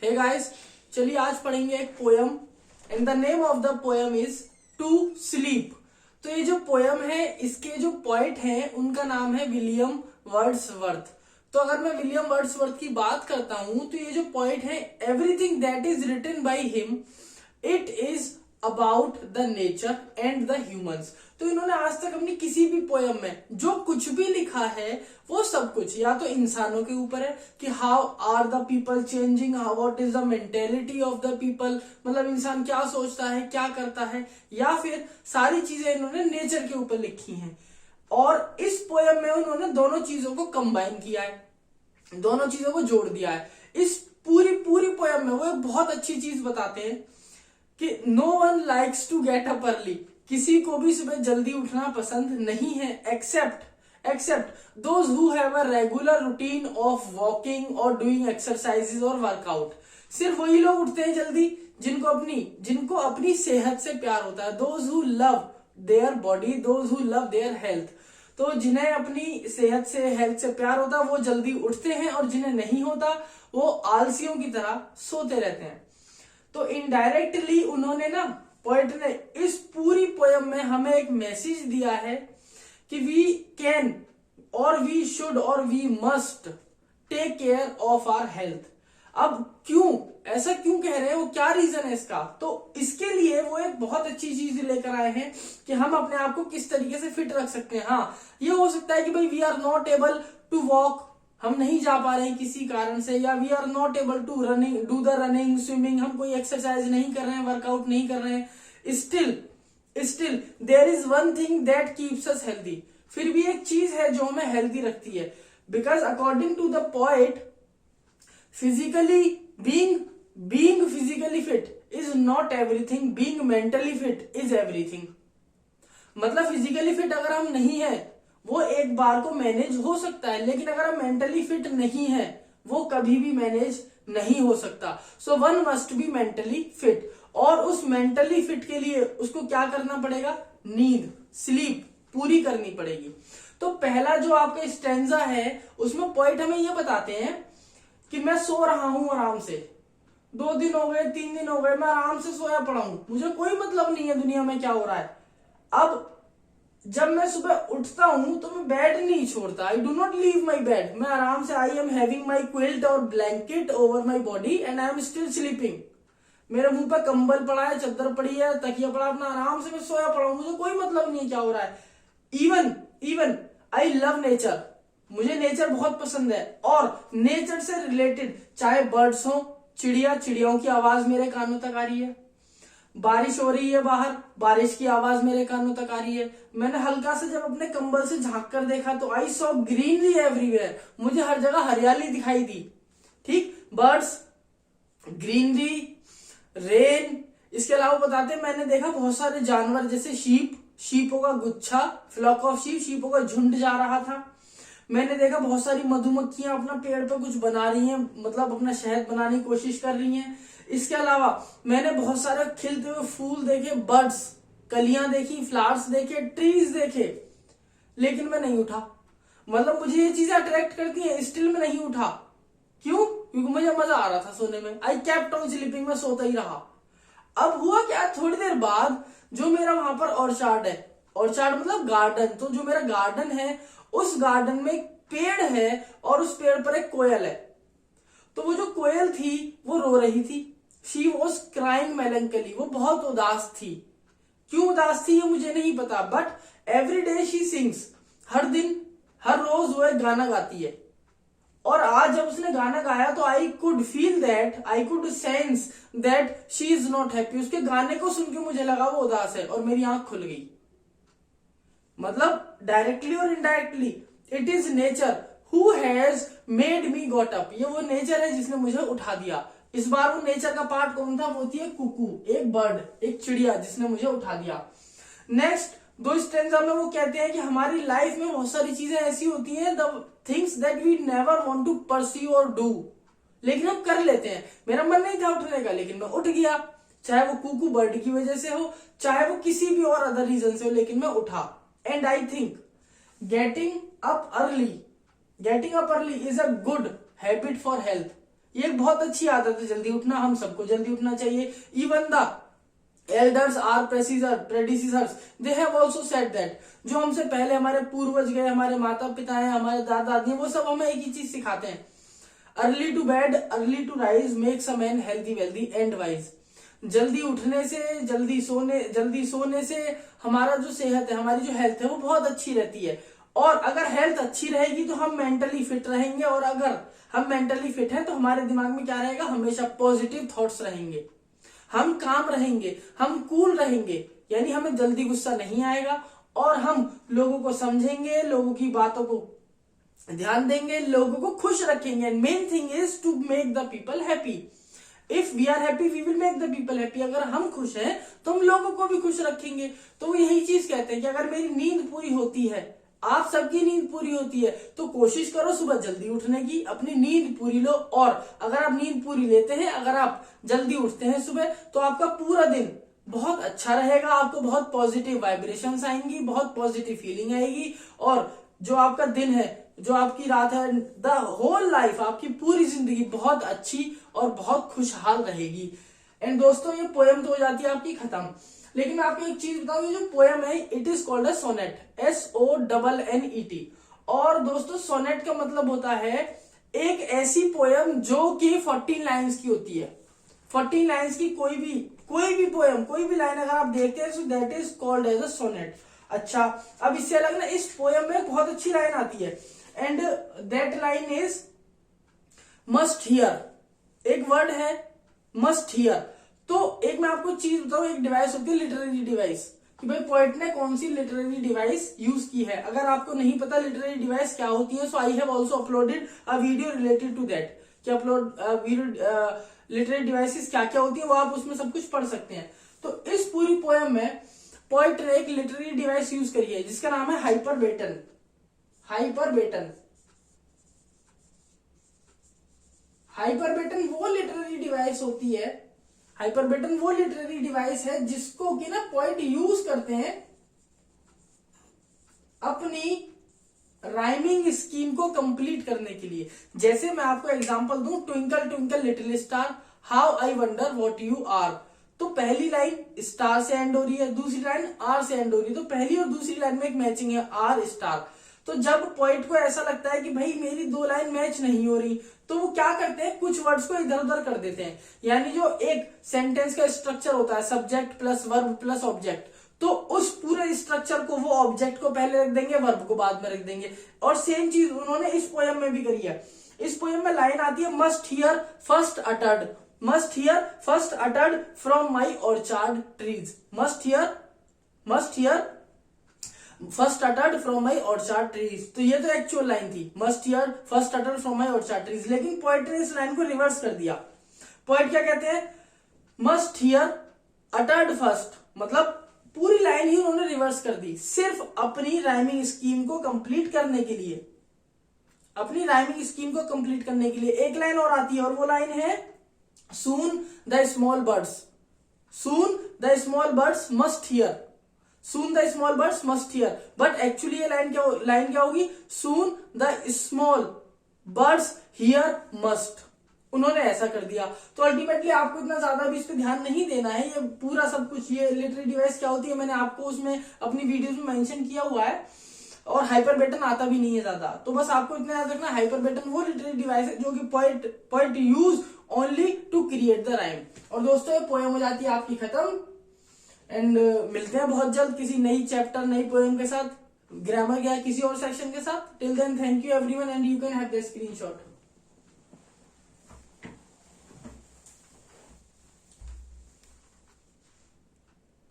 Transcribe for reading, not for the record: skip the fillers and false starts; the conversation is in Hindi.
हे गाइस, चलिए आज पढ़ेंगे एक poem and the name of the poem is to sleep. तो ये जो पोयम है इसके जो पोएट हैं उनका नाम है विलियम वर्ड्सवर्थ। तो अगर मैं विलियम वर्ड्सवर्थ की बात करता हूं तो ये जो पोएट है everything that is written by him it is about the nature and the humans. तो इन्होंने आज तक अपनी किसी भी पोयम में जो कुछ भी लिखा है वो सब कुछ या तो इंसानों के ऊपर है कि how are the people changing, what is the mentality of the people, मतलब इंसान क्या सोचता है क्या करता है, या फिर सारी चीजें इन्होंने नेचर के ऊपर लिखी हैं। और इस पोयम में उन्होंने दोनों चीजों को कंबाइन किया है, दोनों चीजों को जोड़ दिया है। इस पूरी पोयम में वो एक बहुत अच्छी चीज बताते हैं कि no one likes to get up early, किसी को भी सुबह जल्दी उठना पसंद नहीं है except those who have a regular routine of walking और डूइंग एक्सरसाइजेज और वर्कआउट। सिर्फ वही लोग उठते हैं जल्दी जिनको अपनी सेहत से प्यार होता है। Those who love their body, those who love their health. तो जिन्हें अपनी सेहत से हेल्थ से प्यार होता है वो जल्दी उठते हैं और जिन्हें नहीं होता वो आलसियों की तरह सोते रहते हैं। तो इनडायरेक्टली उन्होंने ना पोएट ने इस पूरी पोयम में हमें एक मैसेज दिया है कि वी कैन और वी शुड और we must take care of our health. अब ऐसा क्यों कह रहे हैं, वो क्या रीजन है इसका, तो इसके लिए वो एक बहुत अच्छी चीज लेकर आए हैं कि हम अपने आप को किस तरीके से फिट रख सकते हैं। हाँ, ये हो सकता है कि भाई we are not able to walk, हम नहीं जा पा रहे हैं किसी कारण से, या we are not able to do the running swimming, हम कोई एक्सरसाइज नहीं कर रहे हैं, वर्कआउट नहीं कर रहे हैं। Still there is one thing that keeps us healthy, फिर भी एक चीज है जो हमें हेल्दी रखती है। Because according to the poet physically being physically fit is not everything, being mentally fit is everything. मतलब फिजिकली फिट अगर हम नहीं है वो एक बार को मैनेज हो सकता है, लेकिन अगर हम मेंटली फिट नहीं है वो कभी भी मैनेज नहीं हो सकता। So one must be mentally fit, और उस मेंटली फिट के लिए उसको क्या करना पड़ेगा, नींद स्लीप पूरी करनी पड़ेगी। तो पहला जो आपका स्टैंजा है उसमें पोएट हमें ये बताते हैं कि मैं सो रहा हूं आराम से, 2 दिन हो गए 3 दिन हो गए मैं आराम से सोया पड़ा हूं, मुझे कोई मतलब नहीं है दुनिया में क्या हो रहा है। अब जब मैं सुबह उठता हूं तो मैं बेड नहीं छोड़ता, I do not leave my bed, मैं आराम से I am having my quilt और blanket over my body and I am still sleeping. मेरे मुंह पे कंबल पड़ा है, चादर पड़ी है, तकिया पड़ा, अपना आराम से मैं सोया पड़ा हूं, मुझे कोई मतलब नहीं है क्या हो रहा है। इवन आई लव नेचर, मुझे नेचर बहुत पसंद है, और नेचर से रिलेटेड चाहे बर्ड्स हो, चिड़ियाओं की आवाज मेरे कानों तक आ रही है, बारिश हो रही है बाहर, बारिश की आवाज मेरे कानों तक आ रही है, मैंने हल्का से जब अपने कंबल से झांक कर देखा तो आई सॉ ग्रीनरी एवरीवेयर, मुझे हर जगह हरियाली दिखाई दी। ठीक, बर्ड्स, ग्रीनरी, रेन। इसके अलावा बताते हैं मैंने देखा बहुत सारे जानवर जैसे शीपों का गुच्छा, फ्लॉक ऑफ शीपों का झुंड जा रहा था। मैंने देखा बहुत सारी मधुमक्खियां अपना पेड़ पे कुछ बना रही हैं, मतलब अपना शहद बनाने की कोशिश कर रही हैं। इसके अलावा मैंने बहुत सारे खिलते हुए फूल देखे, बर्ड्स, कलियां देखी, फ्लावर्स देखे, ट्रीज देखे, लेकिन मैं नहीं उठा। मतलब मुझे ये चीजें अट्रैक्ट करती हैं, स्टिल मैं नहीं उठा। क्यों? क्योंकि मुझे मजा आ रहा था सोने में, आई केप्ट ऑन स्लीपिंग, मैं सोता ही रहा। अब हुआ क्या, थोड़ी देर बाद जो मेरा वहां पर ऑर्चार्ड है, ऑर्चार्ड मतलब गार्डन, तो जो मेरा गार्डन है उस गार्डन में एक पेड़ है और उस पेड़ पर एक कोयल है। तो वो जो कोयल थी वो रो रही थी, शी वॉज क्राइंग मेलंकली, वो बहुत उदास थी। क्यों उदास थी ये मुझे नहीं पता, but every day she sings, हर दिन हर रोज वो एक गाना गाती है। और आज जब उसने गाना गाया तो I could sense that she is not happy, उसके गाने को सुन के मुझे लगा वो उदास है और मेरी आंख खुल गई। मतलब डायरेक्टली और indirectly it is nature who has made me got up, ये वो नेचर है जिसने मुझे उठा दिया। इस बार वो नेचर का पार्ट कौन था, वो थी एक कुकू, एक बर्ड, एक चिड़िया जिसने मुझे उठा दिया। नेक्स्ट 2 स्टैंजा में वो कहते हैं कि हमारी लाइफ में बहुत सारी चीजें ऐसी होती हैं, the things that we never want to pursue और डू, लेकिन हम कर लेते हैं। मेरा मन नहीं था उठने का लेकिन मैं उठ गया, चाहे वो कुकू बर्ड की वजह से हो, चाहे वो किसी भी और अदर रीजन से हो, लेकिन मैं उठा। And I think getting up early is a good habit for health. ये एक बहुत अच्छी आदत है जल्दी उठना, हम सबको जल्दी उठना चाहिए। Even the elders are predecessors they have also said that, जो हमसे पहले हमारे पूर्वज गए, हमारे माता पिता हैं, हमारे दादा दादी हैं, वो सब हमें एक ही चीज सिखाते हैं, early to bed early to rise makes a man healthy wealthy and wise. जल्दी उठने से, जल्दी सोने से हमारा जो सेहत है, हमारी जो हेल्थ है वो बहुत अच्छी रहती है। और अगर हेल्थ अच्छी रहेगी तो हम मेंटली फिट रहेंगे, और अगर हम मेंटली फिट हैं तो हमारे दिमाग में क्या रहेगा, हमेशा पॉजिटिव थॉट्स रहेंगे, हम काम रहेंगे, हम कूल रहेंगे, यानी हमें जल्दी गुस्सा नहीं आएगा, और हम लोगों को समझेंगे, लोगों की बातों को ध्यान देंगे, लोगों को खुश रखेंगे। And main thing is to make the people happy. If we are happy we will make the people happy. अगर हम खुश हैं तो हम लोगों को भी खुश रखेंगे। तो वो यही चीज कहते हैं कि अगर मेरी नींद पूरी होती है, आप सबकी नींद पूरी होती है, तो कोशिश करो सुबह जल्दी उठने की, अपनी नींद पूरी लो। और अगर आप नींद पूरी लेते हैं, अगर आप जल्दी उठते हैं सुबह, तो आपका पूरा दिन बहुत अच्छा रहेगा, आपको बहुत पॉजिटिव वाइब्रेशंस आएंगी, बहुत पॉजिटिव फीलिंग आएगी, और जो आपका दिन है, जो आपकी रात है, द होल लाइफ, आपकी पूरी जिंदगी बहुत अच्छी और बहुत खुशहाल रहेगी। एंड दोस्तों ये पोयम तो हो जाती है आपकी खत्म, लेकिन मैं आपको एक चीज बताऊं, ये जो पोयम है it is called a sonnet, SONNET। और दोस्तों सोनेट का मतलब होता है एक ऐसी पोयम जो कि 14 लाइन्स की होती है। 14 लाइन्स की कोई भी पोयम, कोई भी लाइन अगर आप देखते हैं, so that is called as a sonnet. अच्छा, अब इससे अलग ना इस पोयम में बहुत अच्छी लाइन आती है, and that line is must here. एक वर्ड है मस्ट हियर। तो एक मैं आपको चीज बताऊं, एक डिवाइस होती है लिटरेरी डिवाइस, कि भाई पोएट ने कौन सी लिटरेरी डिवाइस यूज की है। अगर आपको नहीं पता लिटरेरी डिवाइस क्या होती है, so I have also uploaded a video related to that, कि अपलोड वीडियो लिटरेरी डिवाइसेस क्या क्या होती है, वो आप उसमें सब कुछ पढ़ सकते हैं। तो इस पूरी पोएम में पोएट ने एक लिटरेरी डिवाइस यूज करी है जिसका नाम है हाइपरबेटन। हाइपरबेटन हाइपरबेटन वो लिटरेरी डिवाइस होती है, हाइपरबेटन वो लिटरेरी डिवाइस है जिसको कि ना पोएट यूज करते हैं अपनी राइमिंग स्कीम को कंप्लीट करने के लिए। जैसे मैं आपको एग्जांपल दूं, twinkle twinkle little star how I wonder what you are. तो पहली लाइन स्टार से एंड हो रही है, दूसरी लाइन आर से एंड हो रही है, तो पहली और दूसरी लाइन में एक मैचिंग है आर स्टार। तो जब पोइट को ऐसा लगता है कि भाई मेरी दो लाइन मैच नहीं हो रही, तो वो क्या करते हैं, कुछ वर्ड्स को इधर उधर कर देते हैं। यानी जो एक सेंटेंस का स्ट्रक्चर होता है subject plus verb plus object, तो उस पूरे स्ट्रक्चर को वो ऑब्जेक्ट को पहले रख देंगे, वर्ब को बाद में रख देंगे। और सेम चीज उन्होंने इस पोयम में भी करी है। इस पोयम में लाइन आती है must here first uttered, must here first uttered from my orchard trees. Must here first uttered from my orchard trees. तो ये तो एक्चुअल लाइन थी, must here first uttered from my orchard trees. लेकिन पोएट ने इस लाइन को रिवर्स कर दिया। पोएट क्या कहते हैं, मस्ट हियर अटर्ड फर्स्ट, मतलब पूरी लाइन ही उन्होंने रिवर्स कर दी, सिर्फ अपनी राइमिंग स्कीम को कंप्लीट करने के लिए। अपनी राइमिंग स्कीम को कंप्लीट करने के लिए एक लाइन और आती है, और वो लाइन है soon the small birds, soon the small birds must here, soon the small birds must here. But actually ये लाइन क्या होगी, soon the small birds here must. उन्होंने ऐसा कर दिया। तो अल्टीमेटली आपको इतना ज्यादा भी इस पे ध्यान नहीं देना है। ये पूरा सब कुछ, ये लिटरेरी डिवाइस क्या होती है मैंने आपको उसमें अपनी वीडियोस में मेंशन किया हुआ है, और हाइपरबेटन आता भी नहीं है ज्यादा। तो बस आपको इतना याद रखना, हाइपरबेटन वो लिटरेरी डिवाइस है जो कि poet use only to create the rhyme. और दोस्तों ये पोएम हो जाती है आपकी खत्म। एंड मिलते हैं बहुत जल्द किसी नई चैप्टर, नई पोएम के साथ, ग्रामर या किसी और सेक्शन के साथ। Till then thank you everyone, and you can have the screenshot.